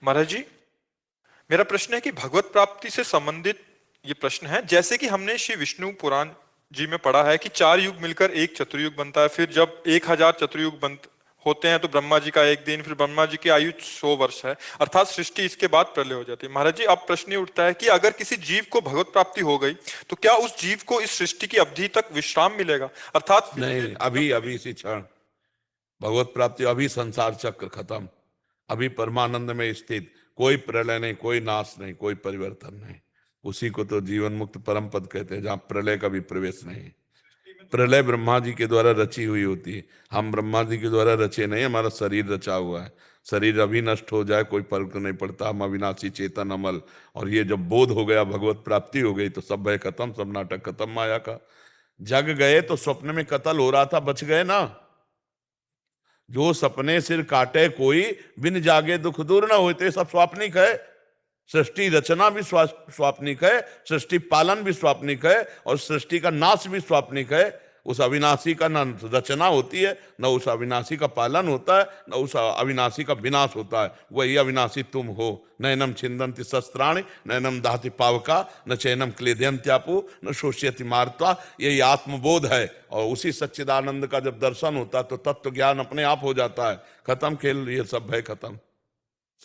महाराज जी, मेरा प्रश्न है कि भगवत प्राप्ति से संबंधित ये प्रश्न है। जैसे कि हमने श्री विष्णु पुराण जी में पढ़ा है कि 4 युग मिलकर एक चतुर्युग बनता है, फिर जब 1000 चतुर्युग बन होते हैं तो ब्रह्मा जी का एक दिन, फिर ब्रह्मा जी की आयु 100 वर्ष है, अर्थात सृष्टि इसके बाद प्रलय हो जाती है। महाराज जी, अब प्रश्न ये उठता है कि अगर किसी जीव को भगवत प्राप्ति हो गई तो क्या उस जीव को इस सृष्टि की अवधि तक विश्राम मिलेगा, अर्थात फिर नहीं, से अभी अभी इसी क्षण भगवत प्राप्ति, अभी संसार चक्र खत्म, अभी परमानंद में स्थित, कोई प्रलय नहीं, कोई नाश नहीं, कोई परिवर्तन नहीं। उसी को तो जीवन मुक्त परम पद कहते हैं, जहां प्रलय का भी प्रवेश नहीं। प्रलय ब्रह्मा जी के द्वारा रची हुई होती है, हम ब्रह्मा जी के द्वारा रचे नहीं, हमारा शरीर रचा हुआ है। शरीर अभी नष्ट हो जाए कोई फर्क नहीं पड़ता, हम अविनाशी चेतन अमल। और ये जब बोध हो गया, भगवत प्राप्ति हो गई, तो सब भय खत्म, सब नाटक खत्म माया का। जग गए तो स्वप्न में कत्ल हो रहा था, बच गए ना। जो सपने सिर काटे कोई, बिन जागे दुख दूर न होते, सब स्वाप्निक है। सृष्टि रचना भी स्वाप्निक है, सृष्टि पालन भी स्वाप्निक है, और सृष्टि का नाश भी स्वाप्निक है। उस अविनाशी का न रचना होती है, न उस अविनाशी का पालन होता है, न उस अविनाशी का विनाश होता है। वही अविनाशी तुम हो। नैनम छिंदन्ति शस्त्राणि, नैनम दहति पावका, न चैनम क्लेदयन्त्यापु, न शोष्यति मार्ता। यही आत्मबोध है। और उसी सच्चिदानंद का जब दर्शन होता है तो तत्व ज्ञान अपने आप हो जाता है। खत्म खेल, ये सब है खत्म।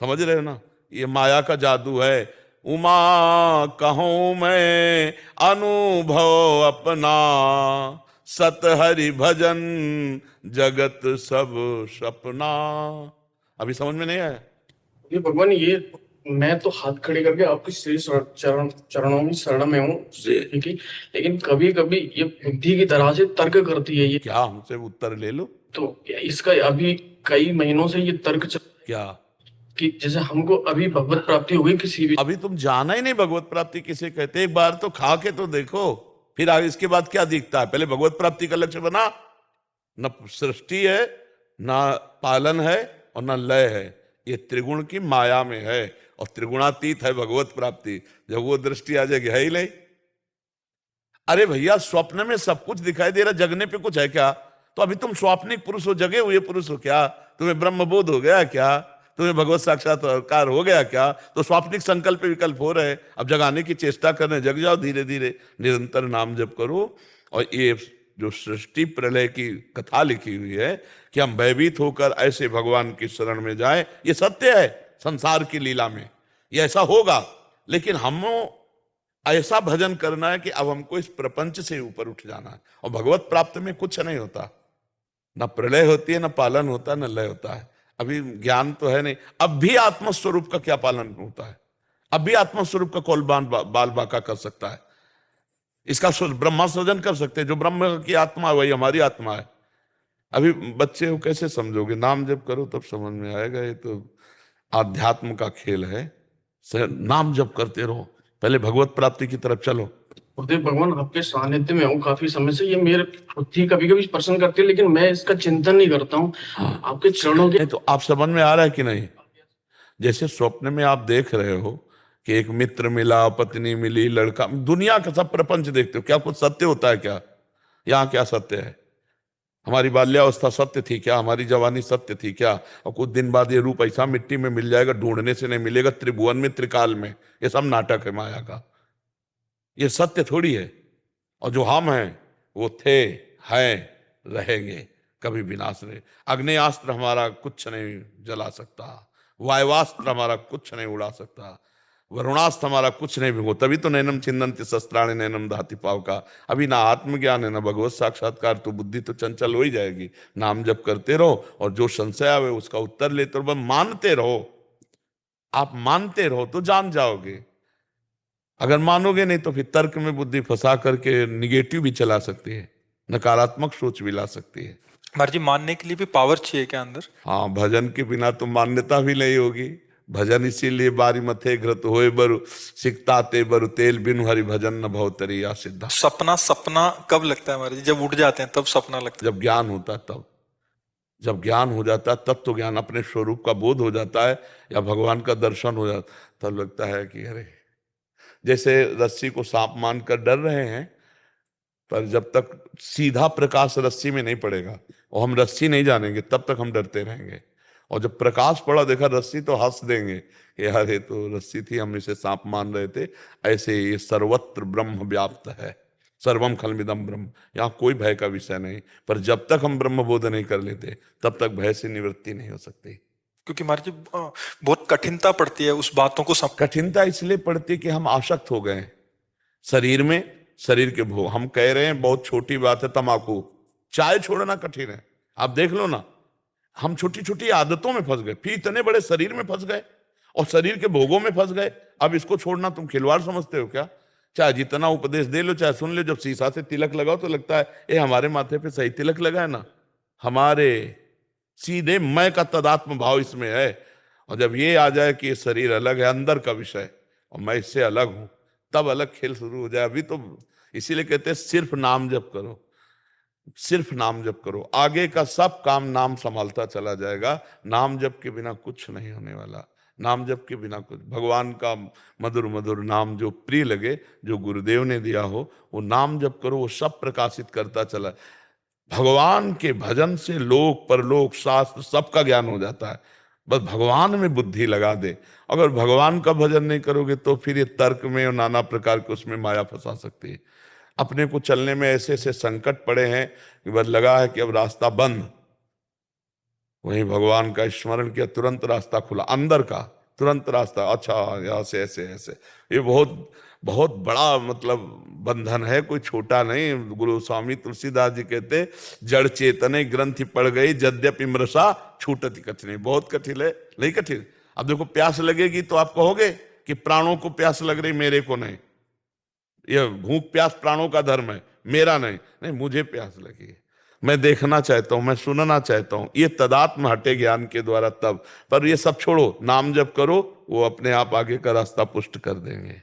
समझ रहे हो ना, ये माया का जादू है। उमा कहूं मैं अनुभव अपना, सत हरि भजन जगत सब सपना। अभी समझ में नहीं आया? ये भगवान, ये मैं तो हाथ खड़े करके आपके श्री चरणों की शरण में हूँ, ठीक है। लेकिन कभी कभी ये बुद्धि की तरह से तर्क करती है ये। क्या हमसे उत्तर ले लो? तो इसका अभी कई महीनों से ये तर्क चल क्या? कि जैसे हमको अभी भगवत प्राप्ति हो गई किसी भी। अभी तुम जाना ही नहीं भगवत प्राप्ति किसे कहते। एक बार तो खा के तो देखो, फिर आगे इसके बाद क्या दिखता है। पहले भगवत प्राप्ति का लक्ष्य बना। न सृष्टि है, न पालन है, और न लय है। ये त्रिगुण की माया में है, और त्रिगुणातीत है भगवत प्राप्ति। जब वो दृष्टि आ जाएगी, है ही नहीं। अरे भैया, स्वप्न में सब कुछ दिखाई दे रहा, जगने पे कुछ है क्या? तो अभी तुम स्वाप्निक पुरुष हो, जगे हुए पुरुष हो क्या? तुम्हें ब्रह्म बोध हो गया क्या? तुम्हें भगवत साक्षात्कार हो गया क्या? तो स्वाप्निक संकल्प विकल्प हो रहे, अब जगाने की चेष्टा करने, जग जाओ धीरे धीरे, निरंतर नाम जप करो। और ये जो सृष्टि प्रलय की कथा लिखी हुई है कि हम भयभीत होकर ऐसे भगवान की शरण में जाएं, ये सत्य है। संसार की लीला में ये ऐसा होगा, लेकिन हम ऐसा भजन करना है कि अब हमको इस प्रपंच से ऊपर उठ जाना है। और भगवत प्राप्त में कुछ नहीं होता, न प्रलय होती है, न पालन होता है, न लय होता है। अभी ज्ञान तो है नहीं। अब भी आत्मस्वरूप का क्या पालन होता है? अब भी आत्मस्वरूप का कौन बाल बाका कर सकता है? इसका ब्रह्मा सृजन कर सकते हैं। जो ब्रह्म की आत्मा है वही हमारी आत्मा है। अभी बच्चे हो, कैसे समझोगे? नाम जप करो तब समझ में आएगा। ये तो आध्यात्म का खेल है। नाम जप करते रहो, पहले भगवत प्राप्ति की तरफ चलो। गुरुदेव भगवान, आपके सानिध्य में हूँ काफी समय से। ये मेरे बुद्धि कभी कभी प्रश्न करती है, लेकिन मैं इसका चिंतन नहीं करता हूँ। आपके चरणों के तो आप समझ में आ रहा है कि नहीं? जैसे स्वप्न में आप देख रहे हो कि एक मित्र मिला, पत्नी मिली, लड़का, दुनिया का सब प्रपंच देखते हो, क्या कुछ सत्य होता है क्या? यहाँ क्या सत्य है? हमारी बाल्यावस्था सत्य थी क्या? हमारी जवानी सत्य थी क्या? और कुछ दिन बाद ये रूप ऐसा मिट्टी में मिल जाएगा, ढूंढने से नहीं मिलेगा, त्रिभुवन में, त्रिकाल में। ये सब नाटक है माया का, ये सत्य थोड़ी है। और जो हम हैं वो थे, हैं, रहेंगे, कभी विनाश नहीं। अग्नेयास्त्र हमारा कुछ नहीं जला सकता, वायवास्त्र हमारा कुछ नहीं उड़ा सकता, वरुणास्त्र हमारा कुछ नहीं भिगो। तभी तो नैनम छिंदन्ति शस्त्राणि, नैनम दहति पावका। अभी ना आत्मज्ञान है ना भगवत साक्षात्कार, तो बुद्धि तो चंचल हो ही जाएगी। नाम जप करते रहो, और जो संशय आवे उसका उत्तर लेते रहो, मानते रहो। आप मानते रहो तो जान जाओगे। अगर मानोगे नहीं तो फिर तर्क में बुद्धि फंसा करके निगेटिव भी चला सकती है, नकारात्मक सोच भी ला सकती है। महाराज जी, मानने के लिए भी पावर चाहिए क्या अंदर? हाँ, भजन के बिना तो मान्यता भी नहीं होगी। भजन इसीलिए बारी मथे घृत होए बरु, सिकता ते बरु तेल, बिनु हरि भजन न भवतरी या सिद्धा। सपना सपना कब लगता है महाराज जी? जब उठ जाते हैं तब सपना लगता है? जब ज्ञान होता है तब। जब ज्ञान हो जाता है तब तो ज्ञान, अपने स्वरूप का बोध हो जाता है, या भगवान का दर्शन हो जाता, तब लगता है कि अरे, जैसे रस्सी को सांप मानकर डर रहे हैं, पर जब तक सीधा प्रकाश रस्सी में नहीं पड़ेगा और हम रस्सी नहीं जानेंगे, तब तक हम डरते रहेंगे। और जब प्रकाश पड़ा, देखा रस्सी, तो हंस देंगे कि यार ये तो रस्सी थी, हम इसे सांप मान रहे थे। ऐसे ये सर्वत्र ब्रह्म व्याप्त है, सर्वम खलमिदम ब्रह्म, यहाँ कोई भय का विषय नहीं। पर जब तक हम ब्रह्म बोध नहीं कर लेते तब तक भय से निवृत्ति नहीं हो सकती। क्योंकि महाराज जी बहुत कठिनता पड़ती है उस बातों को कठिनता इसलिए पड़ती कि हम आसक्त हो गए शरीर में, शरीर के भोग। हम कह रहे हैं बहुत छोटी बात है तंबाकू, चाय छोड़ना कठिन है। आप देख लो ना, हम छोटी छोटी आदतों में फंस गए, फिर इतने बड़े शरीर में फंस गए और शरीर के भोगों में फंस गए। अब इसको छोड़ना तुम खिलवाड़ समझते हो क्या? चाहे जितना उपदेश दे लो, चाहे सुन लो, जब शीशा से तिलक लगाओ तो लगता है ये हमारे माथे पे सही तिलक लगा है ना, हमारे सीधे मैं का तदात्म भाव इसमें है। और जब ये आ जाए कि ये शरीर अलग है, अंदर का विषय, और मैं इससे अलग हूं, तब अलग खेल शुरू हो जाए। अभी तो इसीलिए कहते हैं सिर्फ नाम जप करो, सिर्फ नाम जप करो, आगे का सब काम नाम संभालता चला जाएगा। नाम जप के बिना कुछ नहीं होने वाला, नाम जप के बिना कुछ। भगवान का मधुर मधुर नाम जो प्रिय लगे, जो गुरुदेव ने दिया हो, वो नाम जप करो, वो सब प्रकाशित करता चला। भगवान के भजन से लोक परलोक शास्त्र सबका ज्ञान हो जाता है। बस भगवान में बुद्धि लगा दे। अगर भगवान का भजन नहीं करोगे तो फिर ये तर्क में और नाना प्रकार के उसमें माया फंसा सकती है। अपने को चलने में ऐसे ऐसे संकट पड़े हैं कि बस लगा है कि अब रास्ता बंद, वहीं भगवान का स्मरण किया, तुरंत रास्ता खुला, अंदर का तुरंत रास्ता। अच्छा यहाँ से ऐसे ऐसे, ये बहुत बहुत बड़ा मतलब बंधन है, कोई छोटा नहीं। गुरु स्वामी तुलसीदास जी कहते, जड़ चेतने ग्रंथि पड़ गई, यद्यपि मृषा छूटति कठिन। बहुत कठिन है, नहीं कठिन। अब देखो प्यास लगेगी तो आप कहोगे कि प्राणों को प्यास लग रही, मेरे को नहीं। ये भूख प्यास प्राणों का धर्म है, मेरा नहीं। नहीं, मुझे प्यास लगी है, मैं देखना चाहता हूं, मैं सुनना चाहता हूं। ये तदात्म हटे ज्ञान के द्वारा तब। पर ये सब छोड़ो, नाम जप करो, वो अपने आप आगे का रास्ता पुष्ट कर देंगे।